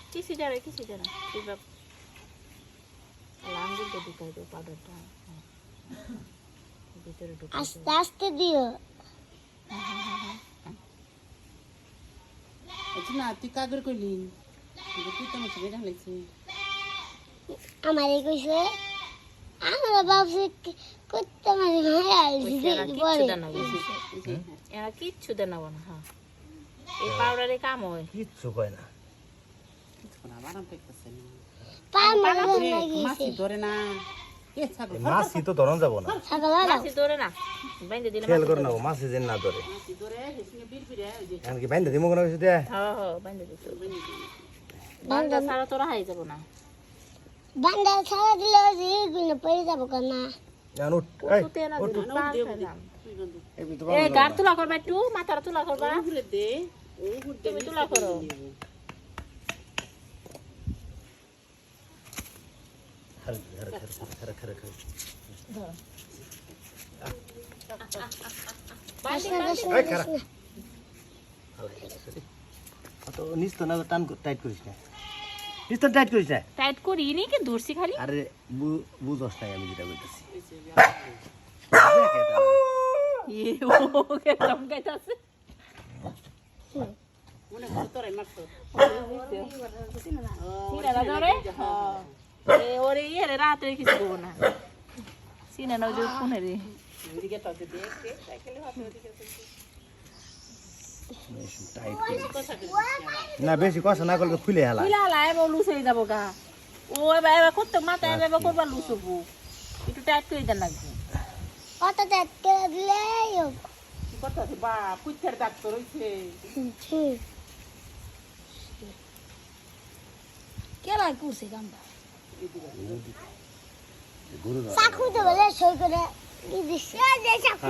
किसी जरा আঙ্গুল তো ঢুকাই দাও পাউডারটা ভিতরে ঢুকাই আস্তে আস্তে দিও আচ্ছা না তুই কাগর কইলি তুই তো মশলা ঢালাইছি আমার এই কইছে আমরা ভাবছি করতে মানে এরা কিচ্ছু দেনাবো না হ্যাঁ এই পাউডারে কাম হয় কিচ্ছু কয় না আরাম পাইতেছে না পাউডার মাছি ধরে না এ ছাগল মাছি তো ধরন যাব না মাছি ধরে না বাইন্দে দিলে খেয়াল করে নাও মাছি যেন না ধরে মাছি ধরে হেসে বিড়বিড়ে ওই যে এখন কি বাইন্দা দিমু কোন কিছু দে হ্যাঁ হ্যাঁ বাইন্দে দিছো বান্দা সারা তোরা হাই যাব না বান্দা ছাড়া দিলে যে গুলো পড়ে যাব না এখন উঠ এই তুতে না উঠ এই তো এ গার তুলা করবা একটু মাথার তুলা করবা ওগুলো দে ওগুলো দে তুমি তুলা করো খারে খারে ধরো এই খারা তো নিচ তো না টান টাইট করিস না নিচ তো টাইট করিস না টাইট করি নি কি ধরছি খালি আরে বুঝস নাই আমি যেটা বলতেছি এ ও কে চমকাইতাছে মনে কর তোরাই মারতো সিনা ধরে এ ওরে ইয়ে রাতে কিছু করব না সিনা নাও যে কোনে রে এদিকে তো দেখে সাইকেলে হাতে ওদিকে টাইট না বেশি কষ্ট না করলে খুলে হেলা কিলা লাই বলু সেই যাব গা ও এবার করতে মাথা এবার করবা লুসবু একটু টাইট করে দেন লাগবে অত দেখতে দিলে কত আছে বা পুচ্ছের ডাক্তার হইছে কেলা কুছে গামবা চাকু তো বলে সই করে কি দিছে যে চাকু